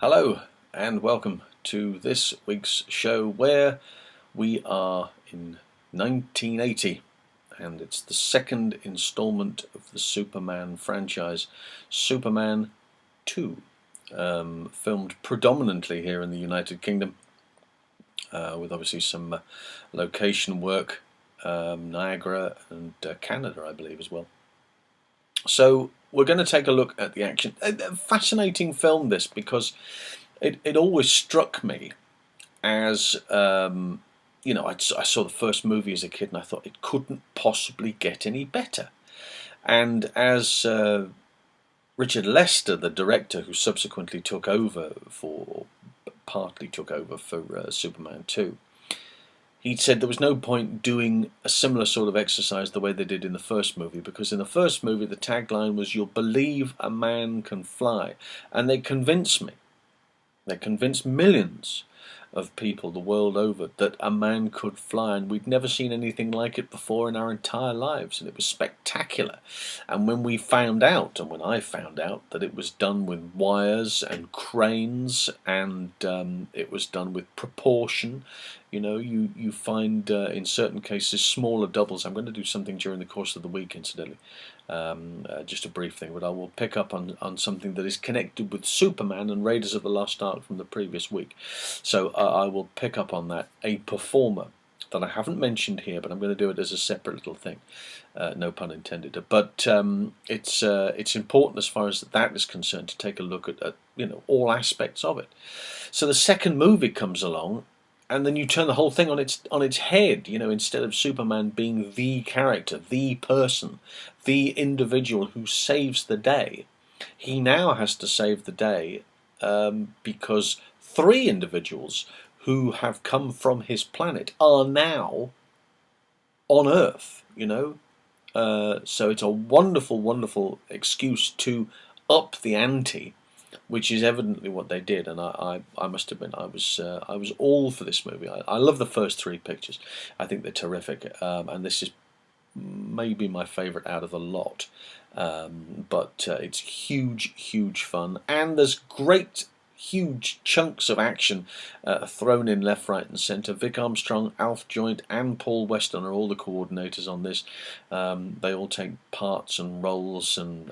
Hello and welcome to this week's show where we are in 1980 and it's the second installment of the Superman franchise, Superman 2, filmed predominantly here in the United Kingdom with obviously some location work, Niagara and Canada I believe as well. So we're going to take a look at the action. A fascinating film this, because it always struck me as, you know, I saw the first movie as a kid and I thought it couldn't possibly get any better. And as Richard Lester, the director who subsequently took over for, partly took over for Superman 2, he said there was no point doing a similar sort of exercise the way they did in the first movie, because in the first movie the tagline was "You'll believe a man can fly," and they convinced me. They convinced millions of people the world over that a man could fly, and we'd never seen anything like it before in our entire lives, and it was spectacular. And when we found out, and when I found out, that it was done with wires and cranes, and it was done with proportion, you know, you find in certain cases smaller doubles. I'm going to do something during the course of the week, incidentally, just a brief thing, but I will pick up on something that is connected with Superman and Raiders of the Lost Ark from the previous week. So I will pick up on that. A performer that I haven't mentioned here, but I'm going to do it as a separate little thing, no pun intended. But it's important as far as that is concerned to take a look at you know, all aspects of it. So the second movie comes along, and then you turn the whole thing on its head. You know, instead of Superman being the character, the person, the individual who saves the day, he now has to save the day because three individuals who have come from his planet are now on Earth. You know, so it's a wonderful, wonderful excuse to up the ante, which is evidently what they did. And I must admit, I was all for this movie. I love the first three pictures. I think they're terrific, and this is maybe my favourite out of the lot. But it's huge fun, and there's great huge chunks of action thrown in left, right and centre. Vic Armstrong, ALF Joint and Paul Weston are all the coordinators on this. They all take parts and roles, and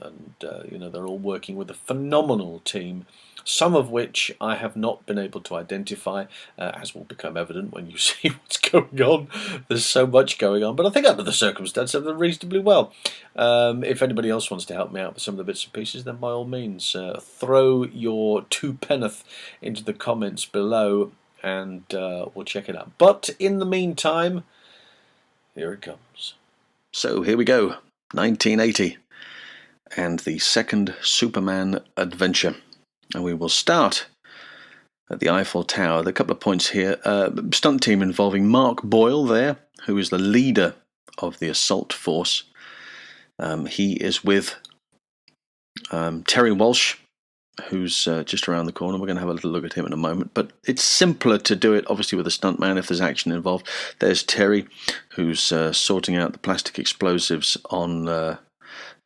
you know, they're all working with a phenomenal team, some of which I have not been able to identify, as will become evident when you see what's going on. There's so much going on, but I think under the circumstances I've done reasonably well. If anybody else wants to help me out with some of the bits and pieces, then by all means throw your two penneth into the comments below, and we'll check it out. But in the meantime, here it comes. So here we go, 1980, and the second Superman adventure. And we will start at the Eiffel Tower. There are a couple of points here. Stunt team involving Mark Boyle there, who is the leader of the assault force. He is with Terry Walsh, who's just around the corner. We're going to have a little look at him in a moment. But it's simpler to do it, obviously, with a stuntman if there's action involved. There's Terry, who's sorting out the plastic explosives on the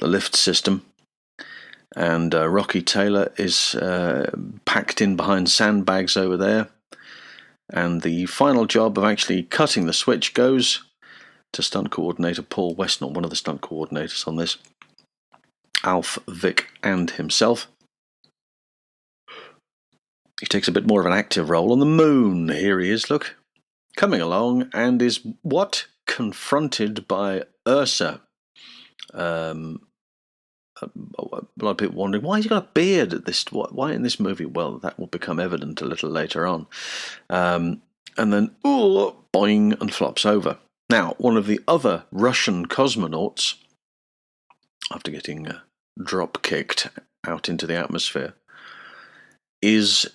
lift system. And Rocky Taylor is packed in behind sandbags over there. And the final job of actually cutting the switch goes to stunt coordinator Paul Weston, one of the stunt coordinators on this, Alf, Vic and himself. He takes a bit more of an active role on the moon. Here he is, look, coming along, and is what? Confronted by Ursa. A lot of people wondering, why has he got a beard at this? Why in this movie? Well, that will become evident a little later on. And then, boing, and flops over. Now, one of the other Russian cosmonauts, after getting drop-kicked out into the atmosphere, is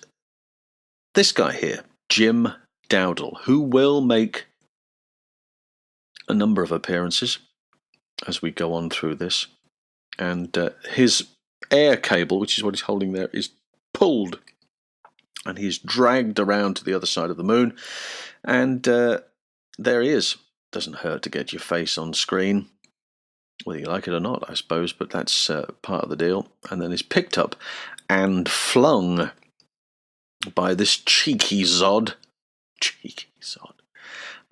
this guy here, Jim Dowdle, who will make a number of appearances as we go on through this. And his air cable, which is what he's holding there, is pulled, and he's dragged around to the other side of the moon, and there he is. Doesn't hurt to get your face on screen, whether you like it or not, I suppose, but that's part of the deal. And then he's picked up and flung by this cheeky Zod. Cheeky Zod.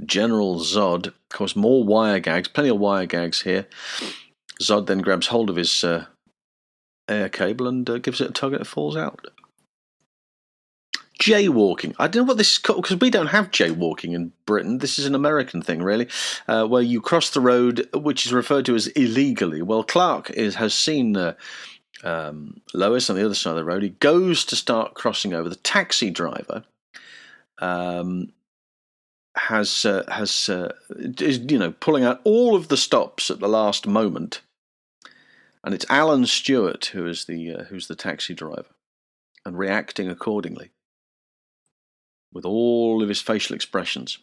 General Zod. Of course, more wire gags, plenty of wire gags here. Zod then grabs hold of his air cable and gives it a tug and it falls out. Jaywalking. I don't know what this is called, because we don't have jaywalking in Britain. This is an American thing, really, where you cross the road, which is referred to as illegally. Well, Clark has seen Lois on the other side of the road. He goes to start crossing over. The taxi driver is pulling out all of the stops at the last moment, and it's Alan Stewart who's the taxi driver, and reacting accordingly with all of his facial expressions,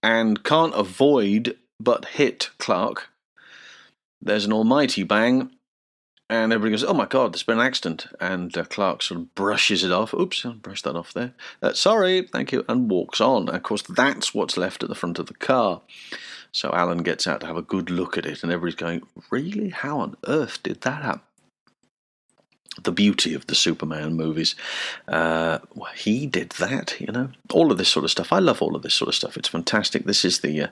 and can't avoid but hit Clark. There's an almighty bang, and everybody goes, "Oh my God, there's been an accident." And Clark sort of brushes it off. "Oops, I brushed that off there. Sorry, thank you," and walks on. And of course, that's what's left at the front of the car. So Alan gets out to have a good look at it, and everybody's going, "Really? How on earth did that happen?" The beauty of the Superman movies. Well, he did that, all of this sort of stuff. I love all of this sort of stuff. It's fantastic. This is the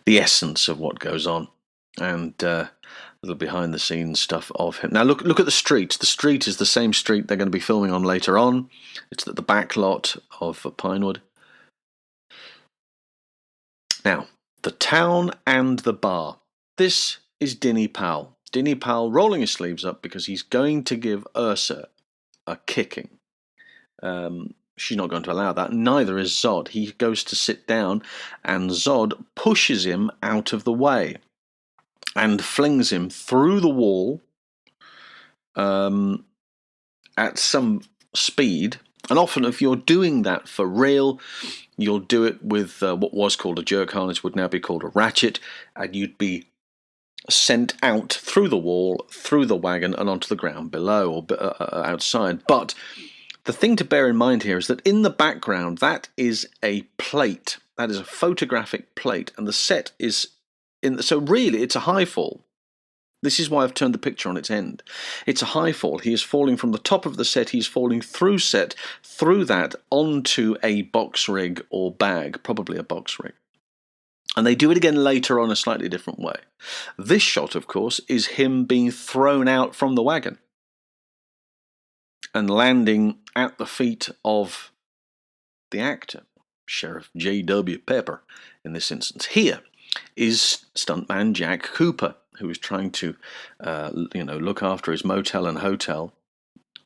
essence of what goes on, and little behind the scenes stuff of him. Now look at the street. The street is the same street they're going to be filming on later on. It's at the back lot of Pinewood. Now, the town and the bar. This is Dinny Powell. Dinny Powell rolling his sleeves up because he's going to give Ursa a kicking. She's not going to allow that. Neither is Zod. He goes to sit down, and Zod pushes him out of the way and flings him through the wall at some speed. And often, if you're doing that for real, you'll do it with what was called a jerk harness, would now be called a ratchet, and you'd be sent out through the wall, through the wagon, and onto the ground below or outside. But the thing to bear in mind here is that in the background, that is a plate. That is a photographic plate, and the set is so really it's a high fall. This is why I've turned the picture on its end. It's a high fall. He is falling from the top of the set. He's falling through that onto a box rig or bag, probably a box rig. And they do it again later on a slightly different way. This shot, of course, is him being thrown out from the wagon and landing at the feet of the actor, Sheriff J.W. Pepper, in this instance. Here is stuntman Jack Cooper, who is trying to, look after his motel and hotel,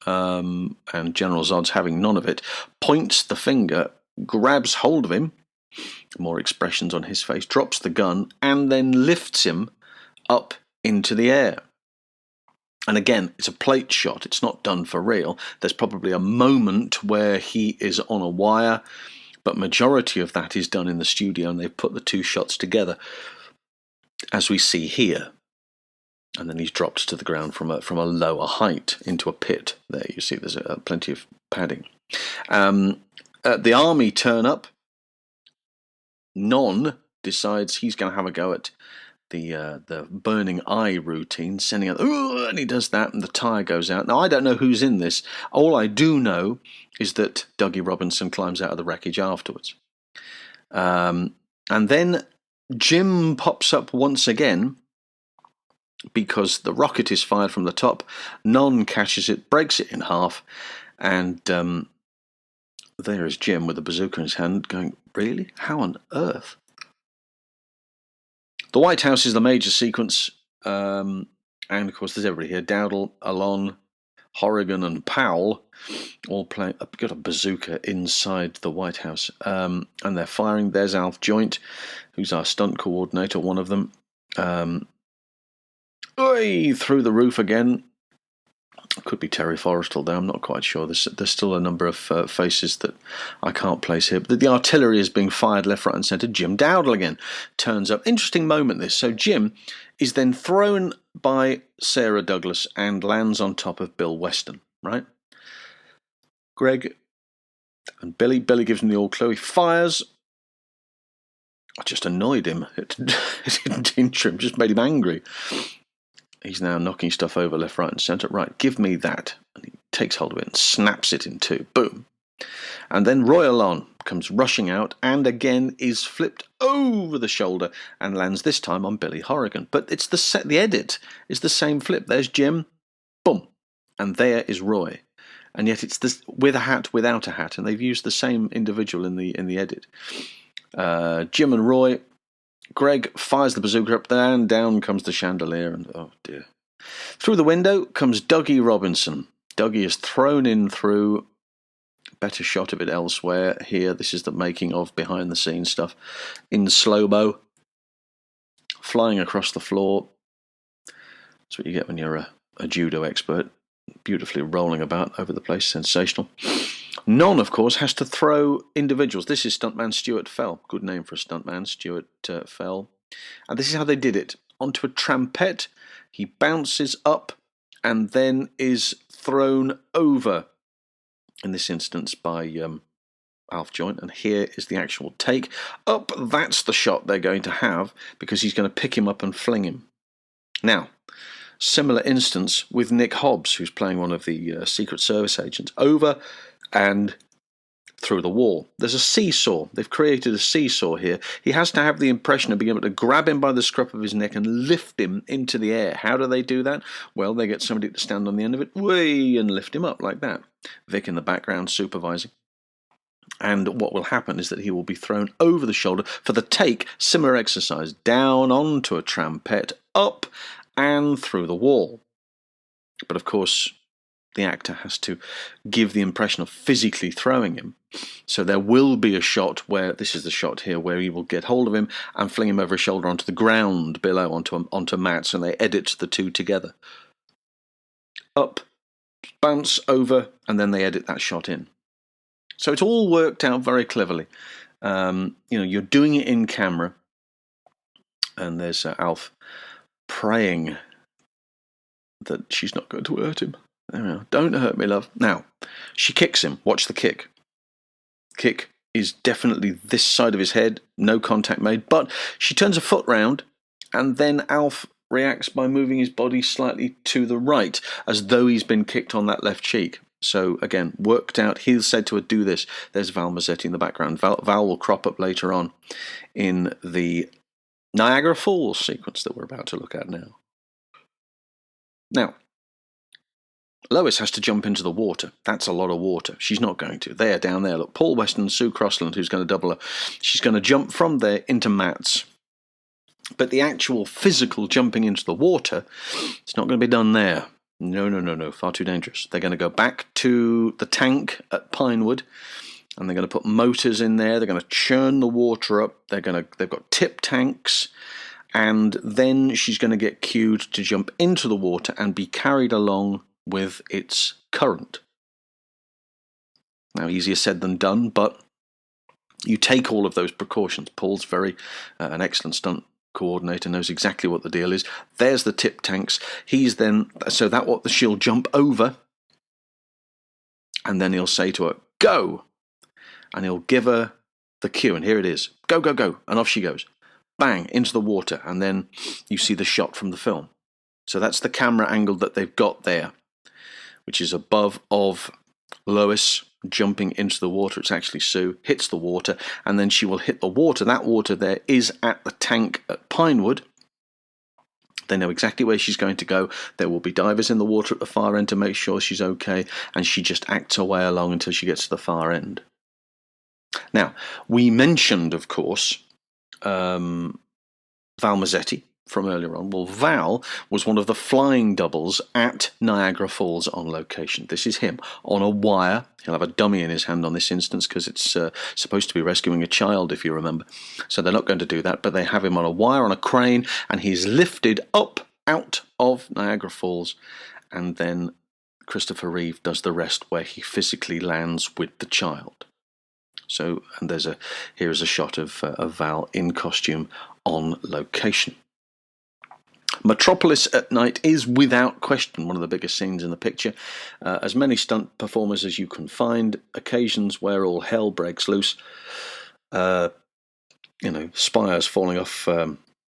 and General Zod's having none of it, points the finger, grabs hold of him, more expressions on his face, drops the gun, and then lifts him up into the air. And again, it's a plate shot. It's not done for real. There's probably a moment where he is on a wire, but majority of that is done in the studio, and they've put the two shots together, as we see here. And then he's dropped to the ground from a lower height into a pit. There you see there's plenty of padding. The army turn up. Non decides he's going to have a go at the burning eye routine, sending out, and he does that, and the tyre goes out. Now, I don't know who's in this. All I do know is that Dougie Robinson climbs out of the wreckage afterwards. And then Jim pops up once again, because the rocket is fired from the top. Non catches it, breaks it in half, and there is Jim with a bazooka in his hand going, "Really? How on earth?" The White House is the major sequence, and of course there's everybody here. Dowdle, Alon, Horrigan and Powell all playing. Got a bazooka inside the White House, and they're firing. There's ALF Joint, who's our stunt coordinator, one of them. Through the roof again. Could be Terry Forrestal there, I'm not quite sure. There's still a number of faces that I can't place here. But the artillery is being fired left, right and centre. Jim Dowdle again turns up. Interesting moment this. So Jim is then thrown by Sarah Douglas and lands on top of Bill Weston, right? Greg and Billy gives him the all clue. He fires. I just annoyed him. It didn't injure him, just made him angry. He's now knocking stuff over left, right and centre. Right, give me that. And he takes hold of it and snaps it in two. Boom. And then Roy Alon comes rushing out and again is flipped over the shoulder and lands this time on Billy Horrigan. But it's the edit is the same flip. There's Jim, boom, and there is Roy. And yet it's this with a hat, without a hat, and they've used the same individual in the edit. Jim and Roy. Greg fires the bazooka up there, and down comes the chandelier, and oh dear. Through the window comes Dougie Robinson. Dougie is thrown in through. Better shot of it elsewhere. Here, this is the making of behind-the-scenes stuff in slow-mo. Flying across the floor. That's what you get when you're a judo expert. Beautifully rolling about over the place. Sensational. None, of course, has to throw individuals. This is stuntman Stuart Fell. Good name for a stuntman, Stuart Fell. And this is how they did it. Onto a trampette, he bounces up and then is thrown over, in this instance, by ALF Joint. And here is the actual take. Up, that's the shot they're going to have, because he's going to pick him up and fling him. Now, similar instance with Nick Hobbs, who's playing one of the Secret Service agents. Over and through the wall. There's a seesaw. They've created a seesaw here. He has to have the impression of being able to grab him by the scruff of his neck and lift him into the air. How do they do that? Well, they get somebody to stand on the end of it, way, and lift him up like that. Vic in the background supervising. And what will happen is that he will be thrown over the shoulder for the take. Similar exercise. Down onto a trampette, up and through the wall. But of course, the actor has to give the impression of physically throwing him. So there will be a shot where, this is the shot here, where he will get hold of him and fling him over his shoulder onto the ground below, onto mats, and they edit the two together. Up, bounce over, and then they edit that shot in. So it's all worked out very cleverly. You're doing it in camera, and there's Alf praying that she's not going to hurt him. Don't hurt me, love. Now, she kicks him. Watch the kick. Kick is definitely this side of his head. No contact made. But she turns a foot round, and then Alf reacts by moving his body slightly to the right, as though he's been kicked on that left cheek. So, again, worked out. He's said to her, do this. There's Val Mazzetti in the background. Val will crop up later on in the Niagara Falls sequence that we're about to look at now. Now, Lois has to jump into the water. That's a lot of water. She's not going to. They are down there. Look, Paul Weston and Sue Crossland, who's going to double her. She's going to jump from there into mats. But the actual physical jumping into the water, it's not going to be done there. No. Far too dangerous. They're going to go back to the tank at Pinewood, and they're going to put motors in there. They're going to churn the water up. They've got tip tanks. And then she's going to get cued to jump into the water and be carried along with its current. Now, easier said than done, but you take all of those precautions. Paul's very an excellent stunt coordinator, knows exactly what the deal is. There's the tip tanks. He's then, so that what she'll jump over, and then he'll say to her, go, and he'll give her the cue, and here it is. Go, go, go, and off she goes. Bang, into the water, and then you see the shot from the film. So that's the camera angle that they've got there, which is above of Lois jumping into the water. It's actually Sue, hits the water, and then she will hit the water. That water there is at the tank at Pinewood. They know exactly where she's going to go. There will be divers in the water at the far end to make sure she's okay, and she just acts her way along until she gets to the far end. Now, we mentioned, of course, Val Mazzetti from earlier on. Well, Val was one of the flying doubles at Niagara Falls on location. This is him on a wire. He'll have a dummy in his hand on this instance because it's supposed to be rescuing a child, if you remember. So they're not going to do that, but they have him on a wire on a crane, and he's lifted up out of Niagara Falls, and then Christopher Reeve does the rest where he physically lands with the child. So, and here is a shot of Val in costume on location. Metropolis at night is without question one of the biggest scenes in the picture. As many stunt performers as you can find, occasions where all hell breaks loose. Spires falling off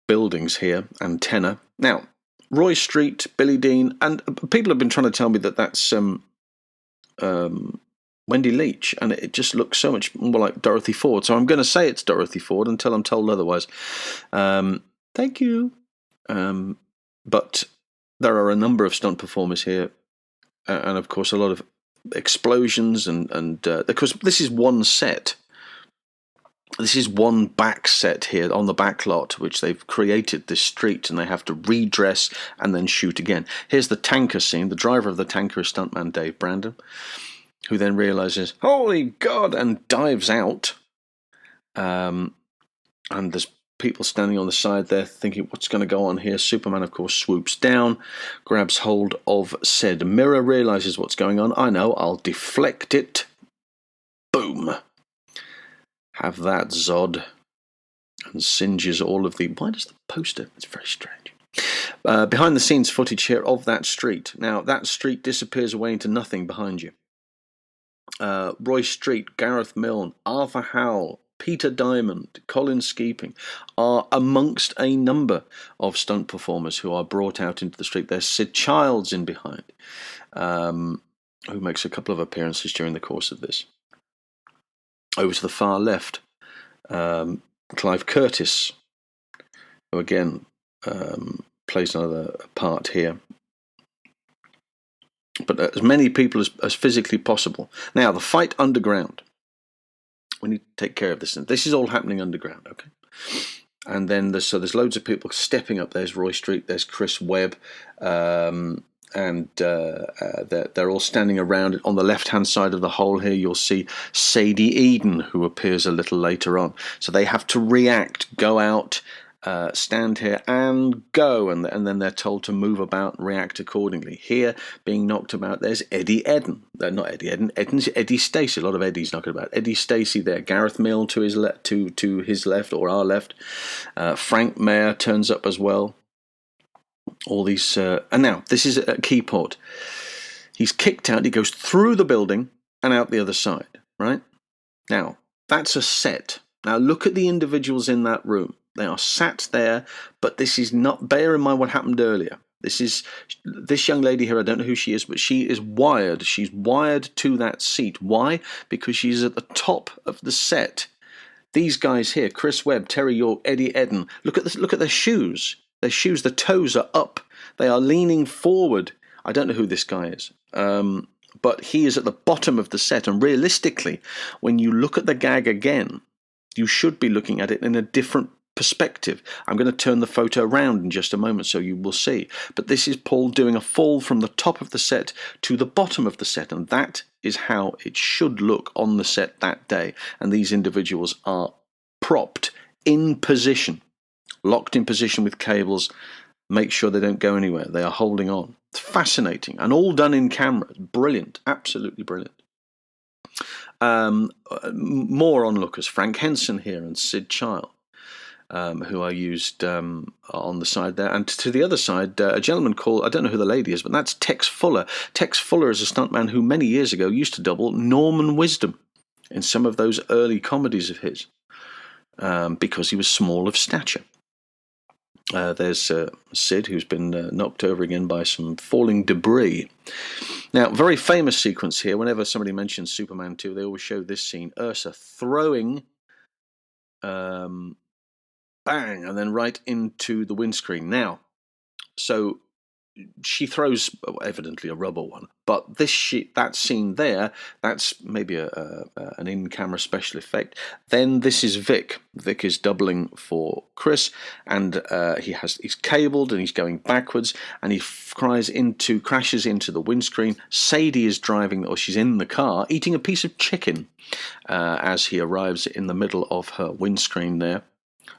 buildings here, antenna. Now, Roy Street, Billy Dean, and people have been trying to tell me that that's Wendy Leach, and it just looks so much more like Dorothy Ford. So I'm going to say it's Dorothy Ford until I'm told otherwise. Thank you. But there are a number of stunt performers here, and of course a lot of explosions, and of course this is one set. This is one back set here on the back lot, which they've created this street, and they have to redress and then shoot again. Here's the tanker scene. The driver of the tanker is stuntman Dave Brandon, who then realizes, holy God, and dives out. And there's people standing on the side there thinking, what's going to go on here? Superman, of course, swoops down, grabs hold of said mirror, realizes what's going on. I know, I'll deflect it. Boom. Have that, Zod. And singes all of the... Why does the poster... It's very strange. Behind the scenes footage here of that street. Now, that street disappears away into nothing behind you. Roy Street, Gareth Milne, Arthur Howell, Peter Diamond, Colin Skeeping are amongst a number of stunt performers who are brought out into the street. There's Sid Childs in behind, who makes a couple of appearances during the course of this. Over to the far left, Clive Curtis, who again plays another part here. But as many people as physically possible. Now, the fight underground. We need to take care of this. And this is all happening underground, okay? And then there's loads of people stepping up. There's Roy Street, there's Chris Webb, and they're all standing around. On the left-hand side of the hole here, you'll see Sadie Eden, who appears a little later on. So they have to react, go out, stand here and go, and then they're told to move about and react accordingly. Here, being knocked about, there's Eddie Eden. Not Eddie Eden. Eddie Stacey. A lot of Eddies knocking about. Eddie Stacey there. Gareth Milne to his left or our left. Frank Mayer turns up as well. All these, and now this is a key point. He's kicked out. He goes through the building and out the other side. Right now, that's a set. Now look at the individuals in that room. They are sat there, but this is not. Bear in mind what happened earlier. This young lady here. I don't know who she is, but she is wired. She's wired to that seat. Why? Because she's at the top of the set. These guys here, Chris Webb, Terry York, Eddie Eden. Look at this. Look at their shoes. Their shoes. The toes are up. They are leaning forward. I don't know who this guy is. But he is at the bottom of the set. And realistically, when you look at the gag again, you should be looking at it in a different perspective. I'm going to turn the photo around in just a moment so you will see. But this is Paul doing a fall from the top of the set to the bottom of the set, and that is how it should look on the set that day. And these individuals are propped in position, locked in position with cables. Make sure they don't go anywhere. They are holding on. It's fascinating and all done in camera. Brilliant, absolutely brilliant. More onlookers, Frank Henson here and Sid Child, who are used on the side there. And to the other side, a gentleman called, I don't know who the lady is, but that's Tex Fuller. Tex Fuller is a stuntman who many years ago used to double Norman Wisdom in some of those early comedies of his, because he was small of stature. There's Sid, who's been knocked over again by some falling debris. Now, very famous sequence here. Whenever somebody mentions Superman 2, they always show this scene. Ursa throwing... bang, and then right into the windscreen. Now, so she throws evidently a rubber one, but that scene there, that's maybe an in-camera special effect. Then this is Vic. Vic is doubling for Chris, and he's cabled and he's going backwards, and he crashes into the windscreen. Sadie is driving, or she's in the car eating a piece of chicken as he arrives in the middle of her windscreen there,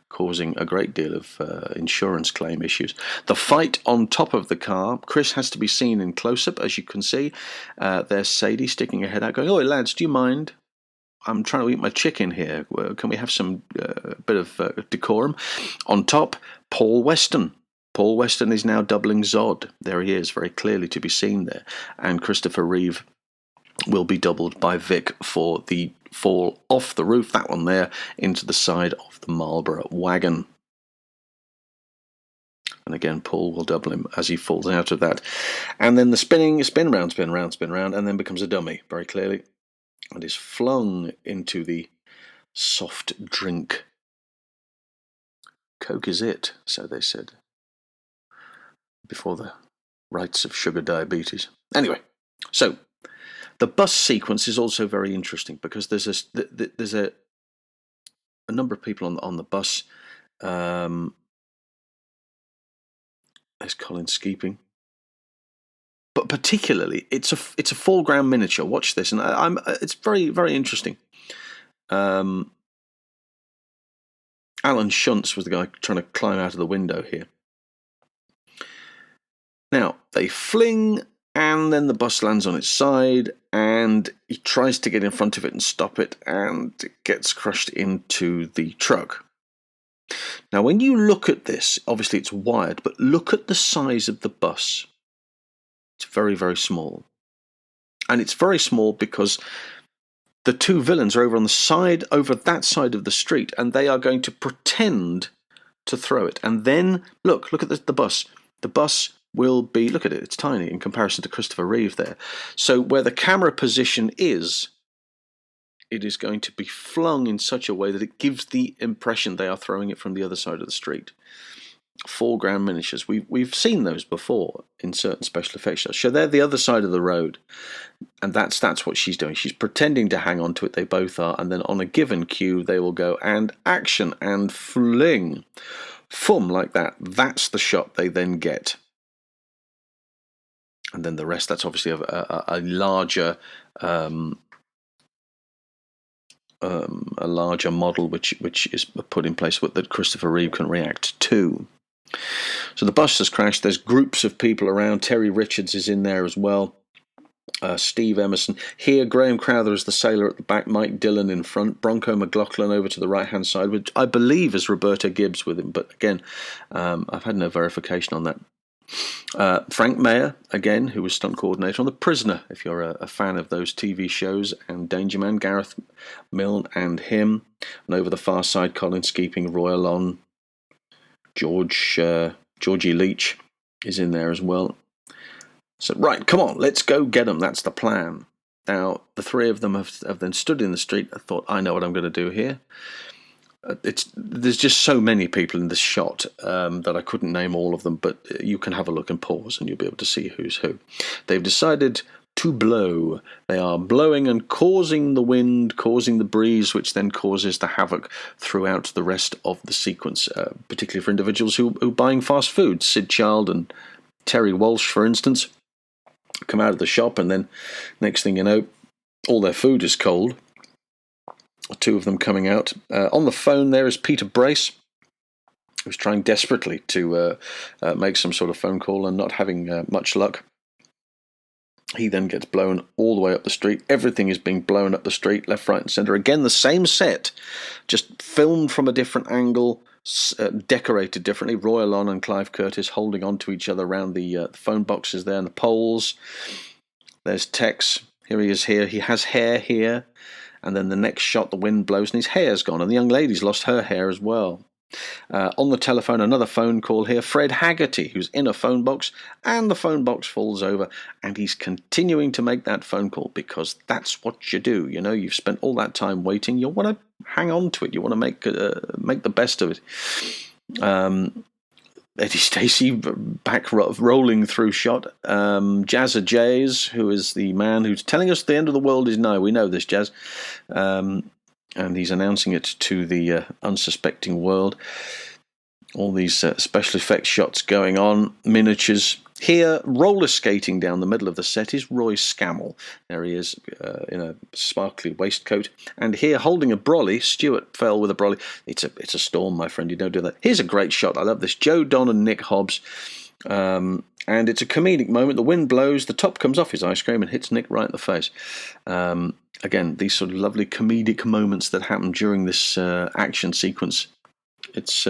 causing a great deal of insurance claim issues. The fight on top of the car. Chris has to be seen in close-up, as you can see. There's Sadie sticking her head out going, "Oh, lads, do you mind? I'm trying to eat my chicken here. Can we have some bit of decorum?" On top, Paul Weston. Paul Weston is now doubling Zod. There he is, very clearly to be seen there. And Christopher Reeve will be doubled by Vic for the fall off the roof, that one there, into the side of the Marlboro wagon. And again, Paul will double him as he falls out of that. And then the spin round, and then becomes a dummy, very clearly. and is flung into the soft drink. Coke is it, so they said, before the rites of sugar diabetes. Anyway, so the bus sequence is also very interesting because there's a number of people on the bus. There's Colin Skeeping, but particularly it's a foreground miniature. Watch this, and it's very, very interesting. Alan Shuntz was the guy trying to climb out of the window here. Now they fling, and then the bus lands on its side, and he tries to get in front of it and stop it, and it gets crushed into the truck. Now, when you look at this, obviously it's wired, but look at the size of the bus. It's very, very small. And it's very small because the two villains are over on the side, over that side of the street, and they are going to pretend to throw it. And then, look at the bus. The bus will be, look at it, it's tiny in comparison to Christopher Reeve there. So where the camera position is, it is going to be flung in such a way that it gives the impression they are throwing it from the other side of the street. Foreground miniatures. We've seen those before in certain special effects shots. So they're the other side of the road, and that's what she's doing. She's pretending to hang on to it. They both are, and then on a given cue, they will go and action and fling, fum, like that. That's the shot they then get, and then the rest. That's obviously a larger. A larger model which is put in place that Christopher Reeve can react to. So the bus has crashed. There's groups of people around. Terry Richards is in there as well. Steve Emerson. Here, Graham Crowther is the sailor at the back. Mike Dillon in front. Bronco McLaughlin over to the right-hand side, which I believe is Roberta Gibbs with him. But again, I've had no verification on that. Frank Mayer, again, who was stunt coordinator on The Prisoner, if you're a fan of those TV shows, and Danger Man, Gareth Milne and him. And over the far side, Colin Skeeping, Roy Alon, Georgie Leach is in there as well. So, right, come on, let's go get them. That's the plan. Now, the three of them have then stood in the street. I thought, I know what I'm going to do here. There's just so many people in this shot that I couldn't name all of them, but you can have a look and pause and you'll be able to see who's who. They've decided to blow. They are blowing and causing the wind, causing the breeze, which then causes the havoc throughout the rest of the sequence, particularly for individuals who are buying fast food. Sid Child and Terry Walsh, for instance, come out of the shop, and then next thing you know, all their food is cold. Two of them coming out. On the phone there is Peter Brace, who's trying desperately to make some sort of phone call and not having much luck. He then gets blown all the way up the street. Everything is being blown up the street, left, right and centre. Again, the same set, just filmed from a different angle, decorated differently. Roy Alon and Clive Curtis holding on to each other around the phone boxes there and the poles. There's Tex. Here he is here. He has hair here. And then the next shot, the wind blows and his hair's gone. And the young lady's lost her hair as well. On the telephone, another phone call here. Fred Haggerty, who's in a phone box, and the phone box falls over, and he's continuing to make that phone call because that's what you do. You know, you've spent all that time waiting. You want to hang on to it. You want to make the best of it. Eddie Stacey back rolling through shot. Jazza Jays, who is the man who's telling us the end of the world is nigh. We know this, Jazz. And he's announcing it to the unsuspecting world. All these special effects shots going on, miniatures. Here, roller skating down the middle of the set is Roy Scammell. There he is in a sparkly waistcoat. And here, holding a brolly, Stuart Fell with a brolly. It's a storm, my friend. You don't do that. Here's a great shot. I love this. Joe Don and Nick Hobbs. And it's a comedic moment. The wind blows. The top comes off his ice cream and hits Nick right in the face. Again, these sort of lovely comedic moments that happen during this action sequence. That's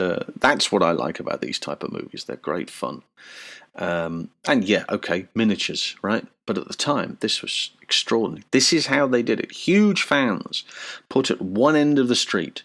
what I like about these type of movies. They're great fun. And yeah, okay, miniatures, right? But at the time, this was extraordinary. This is how they did it. Huge fans put at one end of the street.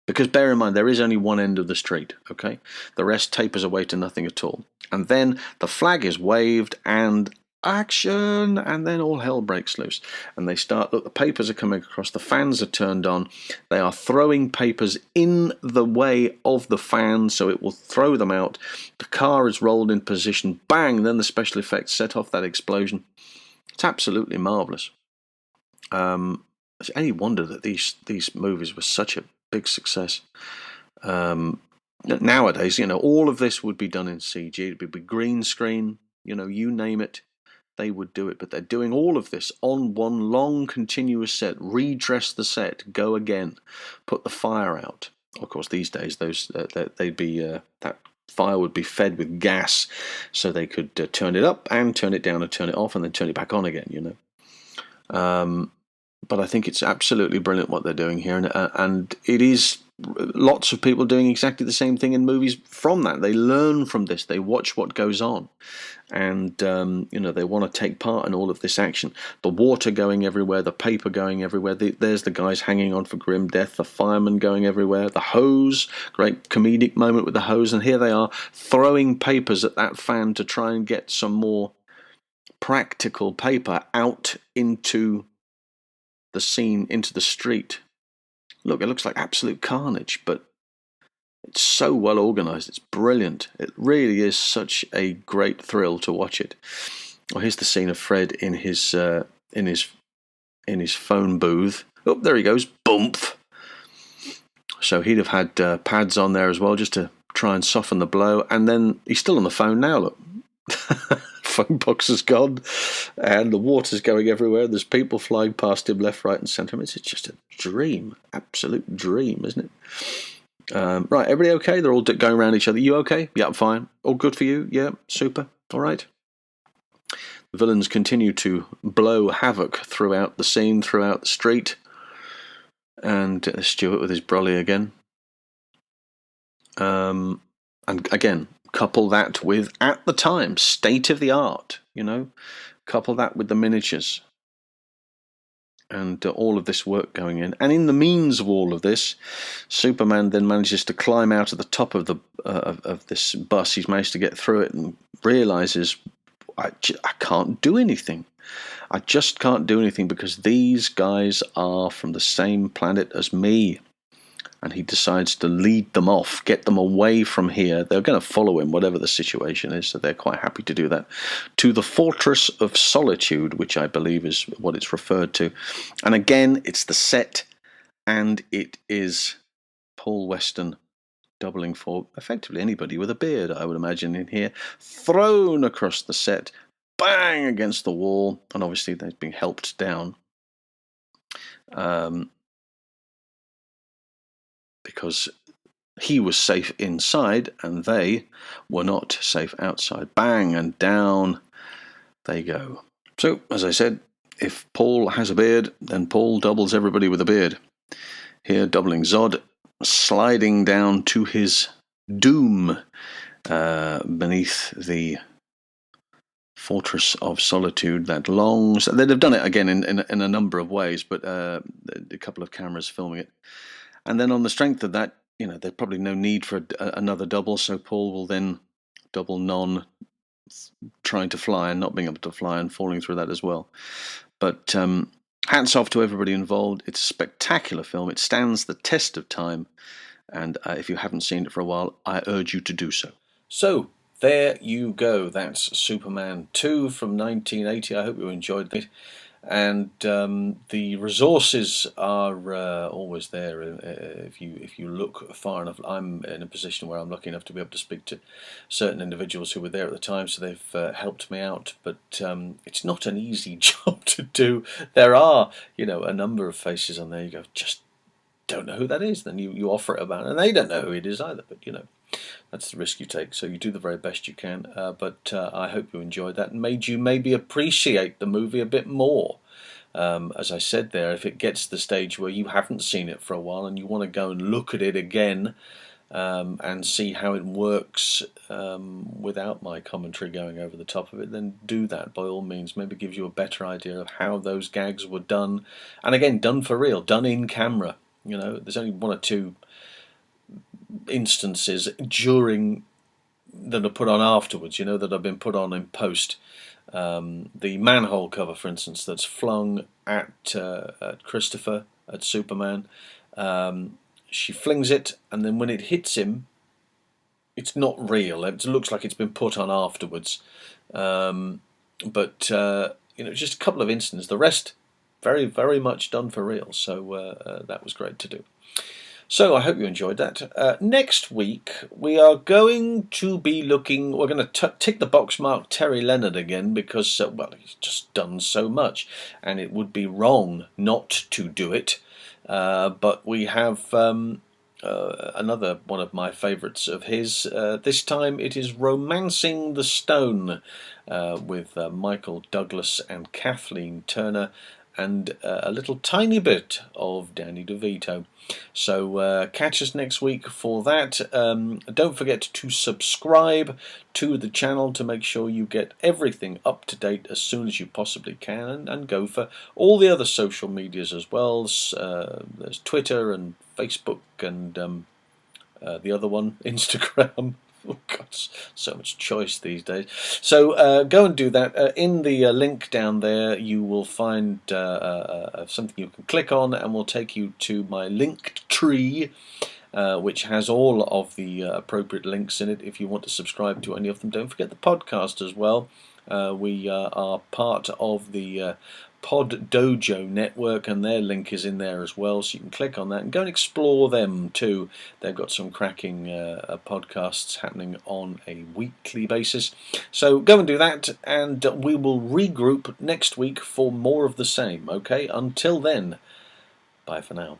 Because bear in mind, there is only one end of the street, okay? The rest tapers away to nothing at all. And then the flag is waved and action, and then all hell breaks loose. And they start, look, the papers are coming across, the fans are turned on, they are throwing papers in the way of the fan, so it will throw them out. The car is rolled in position, bang, then the special effects set off that explosion. It's absolutely marvellous. It's any wonder that these movies were such a big success. Nowadays, all of this would be done in CG, it would be green screen, you name it, they would do it, but they're doing all of this on one long continuous set. Redress the set, go again, put the fire out. Of course, these days that fire would be fed with gas, so they could turn it up and turn it down and turn it off and then turn it back on again. But I think it's absolutely brilliant what they're doing here, and it is lots of people doing exactly the same thing in movies from that. They learn from this, they watch what goes on, and they want to take part in all of this action. The water going everywhere, the paper going everywhere, there's the guys hanging on for grim death, the firemen going everywhere, the hose, great comedic moment with the hose, and here they are throwing papers at that fan to try and get some more practical paper out into the scene, into the street. Look, it looks like absolute carnage, but it's so well organised. It's brilliant. It really is such a great thrill to watch it. Well, here's the scene of Fred in his phone booth. Oh, there he goes. Boomp. So he'd have had pads on there as well, just to try and soften the blow. And then he's still on the phone now. Look. Phone box is gone, and the water's going everywhere. There's people flying past him left, right, and centre. It's just a dream, absolute dream, isn't it? Right, everybody okay? They're all going around each other. You okay? Yeah, I'm fine. All good for you? Yeah, super. All right. The villains continue to blow havoc throughout the scene, throughout the street, and Stuart with his brolly again. And again, couple that with, at the time, state of the art, couple that with the miniatures and all of this work going in. And in the means of all of this, Superman then manages to climb out of the top of the of this bus. He's managed to get through it and realizes, I can't do anything. I just can't do anything because these guys are from the same planet as me. And he decides to lead them off, get them away from here. They're going to follow him, whatever the situation is, so they're quite happy to do that. To the Fortress of Solitude, which I believe is what it's referred to. And again, it's the set, and it is Paul Weston doubling for effectively anybody with a beard, I would imagine, in here, thrown across the set, bang against the wall, and obviously they're being helped down. Because he was safe inside and they were not safe outside. Bang, and down they go. So, as I said, if Paul has a beard, then Paul doubles everybody with a beard. Here, doubling Zod, sliding down to his doom beneath the Fortress of Solitude. That long... They'd have done it again in a number of ways, but a couple of cameras filming it. And then on the strength of that, there's probably no need for another double, so Paul will then double non trying to fly and not being able to fly and falling through that as well. But hats off to everybody involved. It's a spectacular film. It stands the test of time. And if you haven't seen it for a while, I urge you to do so. So, there you go. That's Superman 2 from 1980. I hope you enjoyed it. And the resources are always there if you look far enough. I'm in a position where I'm lucky enough to be able to speak to certain individuals who were there at the time, so they've helped me out. But it's not an easy job to do. There are, a number of faces on there. You go, just don't know who that is. Then you offer it about, and they don't know who it is either. But that's the risk you take. So you do the very best you can. But I hope you enjoyed that and made you maybe appreciate the movie a bit more. As I said there, if it gets to the stage where you haven't seen it for a while and you want to go and look at it again and see how it works without my commentary going over the top of it, then do that by all means. Maybe gives you a better idea of how those gags were done. And again, done for real, done in camera. There's only one or two instances during that are put on afterwards, you know, that have been put on in post. The manhole cover, for instance, that's flung at Christopher, at Superman. She flings it, and then when it hits him, it's not real. It looks like it's been put on afterwards. But you know, just a couple of instances. The rest, very, very much done for real. So that was great to do. So I hope you enjoyed that. Next week we are going to be looking. We're going to tick the box mark Terry Leonard again because well, he's just done so much, and it would be wrong not to do it. But we have another one of my favourites of his. This time it is Romancing the Stone with Michael Douglas and Kathleen Turner, and a little tiny bit of Danny DeVito. So catch us next week for that. Don't forget to subscribe to the channel to make sure you get everything up to date as soon as you possibly can, and go for all the other social medias as well. There's Twitter and Facebook and the other one, Instagram. Oh God, so much choice these days. So go and do that. In the link down there, you will find something you can click on, and will take you to my linked tree, which has all of the appropriate links in it. If you want to subscribe to any of them, don't forget the podcast as well. We are part of the Pod Dojo network, and their link is in there as well, so you can click on that and go and explore them too. They've got some cracking podcasts happening on a weekly basis, so go and do that, and we will regroup next week for more of the same. Okay, until then, bye for now.